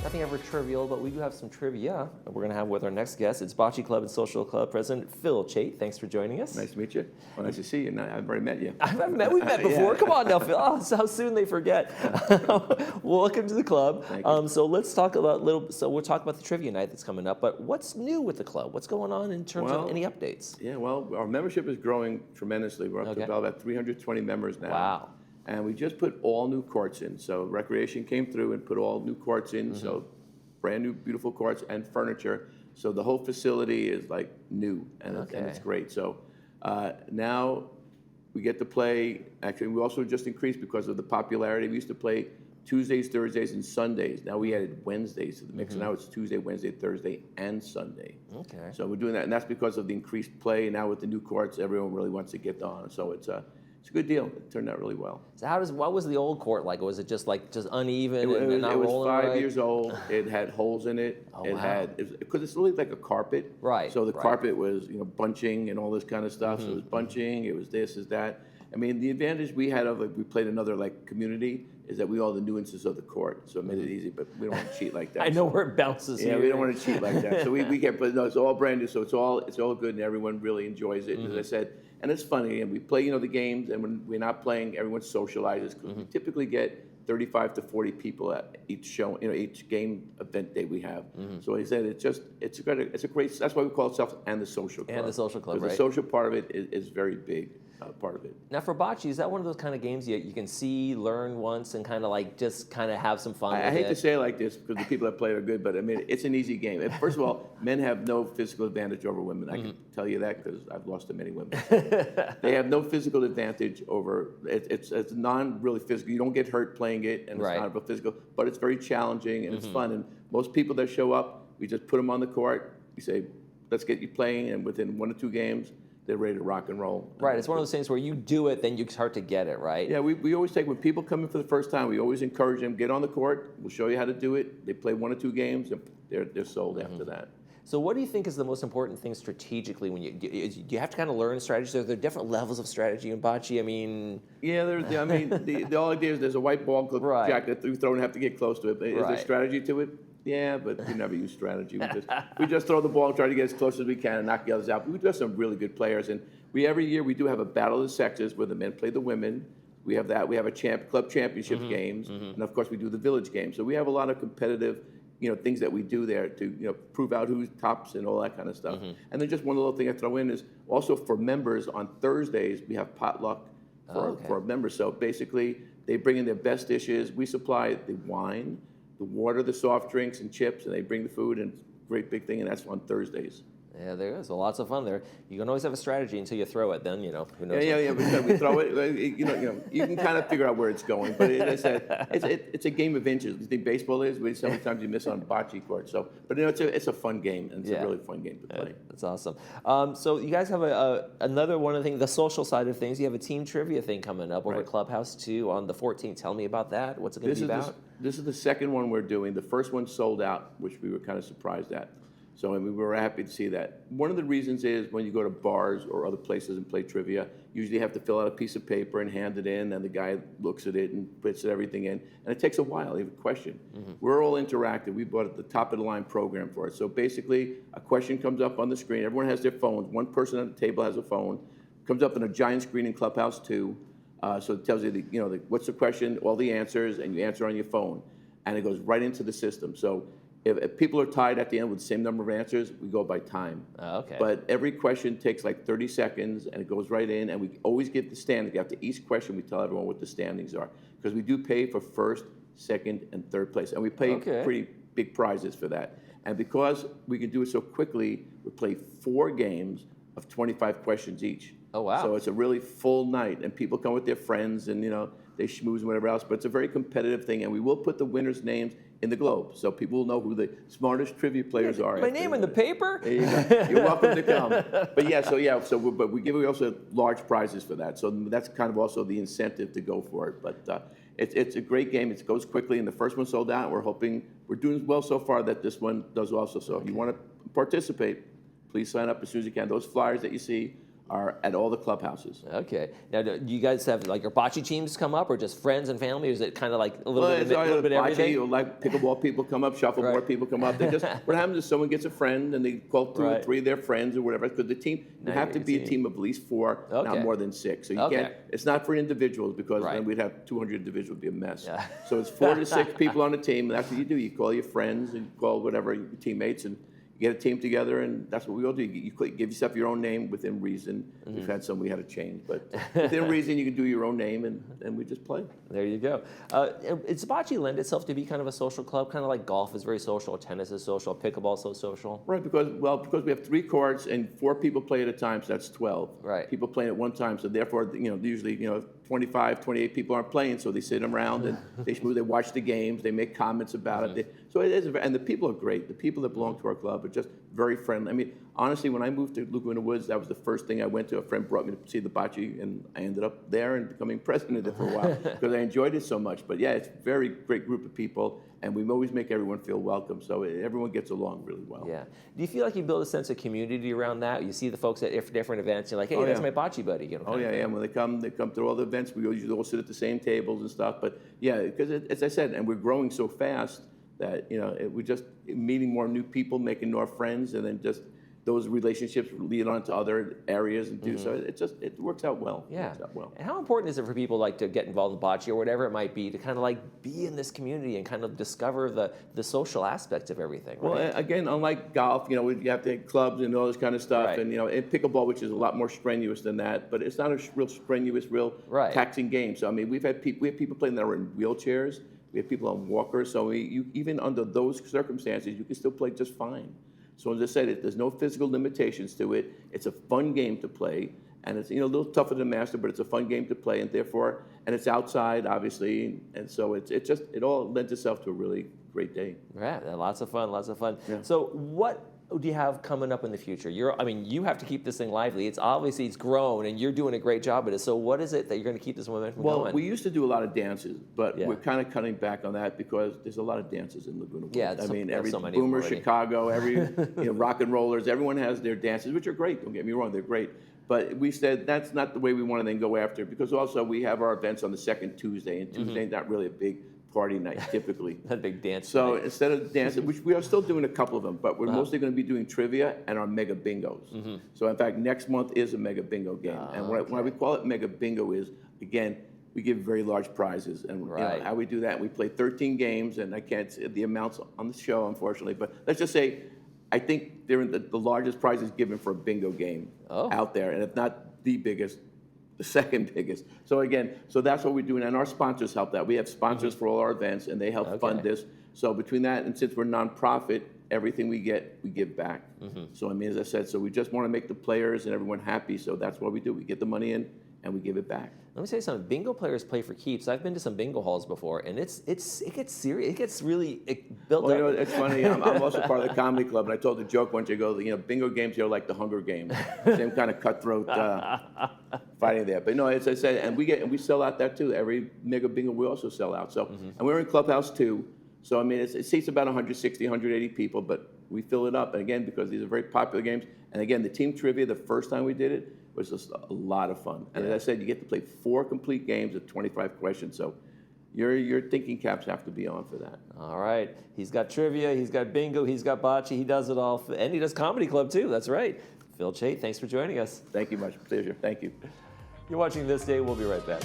Nothing ever trivial, but we do have some trivia that we're going to have with our next guest. It's Bocce Club and Social Club President Phil Chait. Thanks for joining us. Nice to meet you. Well, nice to see you. I've already met you. We've met before. Yeah. Come on now, Phil. Oh, how soon they forget. Welcome to the club. Thank you. So let's talk about we'll talk about the trivia night that's coming up. But what's new with the club? What's going on in terms of any updates? Yeah, well, our membership is growing tremendously. We're up to about 320 members now. Wow. And we just put all new courts in. So Recreation came through and put all new courts in. Mm-hmm. So brand new, beautiful courts and furniture. So the whole facility is like new, and it's great. So now we get to play. Actually, we also just increased because of the popularity. We used to play Tuesdays, Thursdays, and Sundays. Now we added Wednesdays to the mix. Mm-hmm. So now it's Tuesday, Wednesday, Thursday, and Sunday. Okay. So we're doing that, and that's because of the increased play. And now with the new courts, everyone really wants to get on. So it's a good deal. It turned out really well. So what was the old court like? Was it just uneven and not rolling? It was 5 right? years old. It had holes in it. Oh, because it's really like a carpet. Right. So the carpet was bunching and all this kind of stuff. Mm-hmm. So it was bunching. It was this, is that. I mean, the advantage we had of we played another community is that we all the nuances of the court, so it made it easy. But we don't want to cheat like that. I know where it bounces. Yeah, we don't want to cheat like that. So we get, but no, it's all brand new. So it's all good, and everyone really enjoys it. Mm-hmm. As I said, and it's funny. And we play, the games, and when we're not playing, everyone socializes because we typically get 35 to 40 people at each show, each game event day we have. Mm-hmm. So like I said, it's a great. That's why we call it and the social club. And the social club, right? The social part of it is very big. Part of it. Now for bocce, is that one of those kind of games you can see, learn once, and kind of have some fun with it? I hate to say it like this because the people that play are good, but I mean, it's an easy game. First of all, men have no physical advantage over women. I can tell you that because I've lost to many women. They have no physical advantage over, it's non-really physical. You don't get hurt playing it, and it's not about physical, but it's very challenging, and it's fun. And most people that show up, we just put them on the court. We say, let's get you playing, and within 1 or 2 games, they're ready to rock and roll. Right, it's one of those things where you do it, then you start to get it, right? Yeah, we always when people come in for the first time, we always encourage them, get on the court, we'll show you how to do it. They play 1 or 2 games, and they're sold after that. So what do you think is the most important thing strategically when do you have to kind of learn strategies? Are there different levels of strategy in bocce? I mean... Yeah, the whole idea is there's a white ball jack that you throw and have to get close to it. But is there strategy to it? Yeah, but we never use strategy. We just throw the ball and try to get as close as we can and knock the others out. We do have some really good players, and every year we do have a battle of the sexes where the men play the women. We have that. We have a club championships games, and of course we do the village games. So we have a lot of competitive, things that we do there to prove out who's tops and all that kind of stuff. And then just one little thing I throw in is also for members on Thursdays we have potluck for our members. So basically they bring in their best dishes. We supply the wine, the water, the soft drinks, and chips, and they bring the food, and great big thing, and that's on Thursdays. Yeah, there is. Well, lots of fun there. You can always have a strategy until you throw it. Then who knows? Yeah. We throw it. You can kind of figure out where it's going. But as I said, it's a game of inches. You think baseball is? Sometimes you miss on bocce court. So, but it's a fun game, and it's a really fun game to play. That's awesome. So you guys have another one of the things, the social side of things. You have a team trivia thing coming up over at Clubhouse 2 on the 14th. Tell me about that. What's it going to be about? This is the second one we're doing. The first one sold out, which we were kind of surprised at. So we were happy to see that. One of the reasons is when you go to bars or other places and play trivia, usually you have to fill out a piece of paper and hand it in, and the guy looks at it and puts everything in, and it takes a while. You have a question. We're all interactive. We bought the top-of-the-line program for it. So basically, a question comes up on the screen. Everyone has their phones. One person at the table has a phone. Comes up on a giant screen in Clubhouse 2. So it tells you, what's the question, all the answers, and you answer on your phone. And it goes right into the system. So if people are tied at the end with the same number of answers, we go by time. But every question takes like 30 seconds, and it goes right in, and we always give the standings. After each question, we tell everyone what the standings are. Because we do pay for first, second, and third place. And we pay pretty big prizes for that. And because we can do it so quickly, we play 4 games of 25 questions each. Oh, wow. So it's a really full night, and people come with their friends, and they schmooze and whatever else, but it's a very competitive thing, and we will put the winners' names in the globe, so people will know who the smartest trivia players are. My name in the paper? There you go. You're welcome to come. But but we give also large prizes for that, so that's kind of also the incentive to go for it. But it's a great game. It goes quickly, and the first one sold out. We're doing well so far that this one does also. So if you want to participate, please sign up as soon as you can. Those flyers that you see are at all the clubhouses. Okay. Now, do you guys have like your bocce teams come up, or just friends and family, or is it kind of like a little bit of everything? Bocce, like pickleball people come up, shuffleboard people come up. They just what happens is someone gets a friend and they call two or three of their friends or whatever. Because the team, you have to be a team of at least 4, not more than 6. So you can't. It's not for individuals because then we'd have 200 individuals, would be a mess. Yeah. So it's 4 to 6 people on the team. And that's what you do. You call your friends and you call whatever your teammates and. You get a team together, and that's what we all do. You give yourself your own name within reason. We've had some we had to change, but within reason, you can do your own name, and we just play. There you go. Does bocce lend itself to be kind of a social club, kind of like golf is very social, tennis is social, pickleball is so social? Right, because we have 3 courts and 4 people play at a time, so that's 12. Right. People playing at one time, so therefore, usually, 25, 28 people aren't playing, so they sit around and they watch the games, they make comments about it. So it is, and the people are great. The people that belong to our club are just very friendly. I mean, honestly, when I moved to Laguna Woods, that was the first thing I went to. A friend brought me to see the bocce, and I ended up there and becoming president of it for a while because I enjoyed it so much. But yeah, it's a very great group of people, and we always make everyone feel welcome, so everyone gets along really well. Yeah. Do you feel like you build a sense of community around that? You see the folks at different events, you're like, hey, that's my bocce buddy. Oh yeah, yeah. When they come to all the events. We usually all sit at the same tables and stuff. But yeah, because as I said, and we're growing so fast that we're just meeting more new people, making more friends, and then just those relationships lead on to other areas and do so. It works out well. Yeah. It works out well. And how important is it for people like to get involved in bocce or whatever it might be to kind of like be in this community and kind of discover the social aspects of everything? Right? Well, again, unlike golf, you have to have clubs and all this kind of stuff, and and pickleball, which is a lot more strenuous than that, but it's not a real strenuous, taxing game. So I mean, we have people playing that are in wheelchairs. We have people on walkers. So even under those circumstances, you can still play just fine. So as I said, there's no physical limitations to it. It's a fun game to play, and it's a little tougher to master, but it's a fun game to play, and therefore, and it's outside, obviously, and so it all lends itself to a really great day. Right, lots of fun, lots of fun. Yeah. So what do you have coming up in the future? You have to keep this thing lively. It's grown, and you're doing a great job at it. So what is it that you're going to keep this momentum going? Well, we used to do a lot of dances, but we're kind of cutting back on that because there's a lot of dances in Laguna Woods. Yeah, every so many Boomer, already. Chicago, every rock and rollers, everyone has their dances, which are great. Don't get me wrong, they're great. But we said that's not the way we want to then go after, because also we have our events on the second Tuesday, and Tuesday's not really a big party night typically. That big dance. So night. instead of dancing, which we are still doing a couple of them, but we're mostly going to be doing trivia and our mega bingos. So in fact, next month is a mega bingo game. And why we call it mega bingo is, again, we give very large prizes. And how we do that, we play 13 games, and I can't say the amounts on the show, unfortunately, but let's just say, I think they're the largest prizes given for a bingo game out there, and if not the biggest, the second biggest. So again, that's what we're doing, and our sponsors help that. We have sponsors for all our events, and they help fund this. So between that, and since we're nonprofit, everything we get, we give back. So I mean, as I said, so we just want to make the players and everyone happy, so that's what we do. We get the money in, and we give it back. Let me say something. Bingo players play for keeps. I've been to some bingo halls before, and it gets serious. It gets really built up. It's funny. I'm also part of the comedy club, and I told the joke once. I go, bingo games are like the Hunger Games, same kind of cutthroat fighting there. But no, as I said, and we sell out that too. Every mega bingo we also sell out. So, and we're in Clubhouse too. So I mean, it seats about 160, 180 people, but we fill it up. And again, because these are very popular games. And again, the team trivia, the first time we did it, was just a lot of fun. And as I said, you get to play 4 complete games of 25 questions. So your thinking caps have to be on for that. All right. He's got trivia, he's got bingo, he's got bocce, he does it all. And he does comedy club too, that's right. Phil Chait, thanks for joining us. Thank you much. Pleasure. Thank you. You're watching This Day. We'll be right back.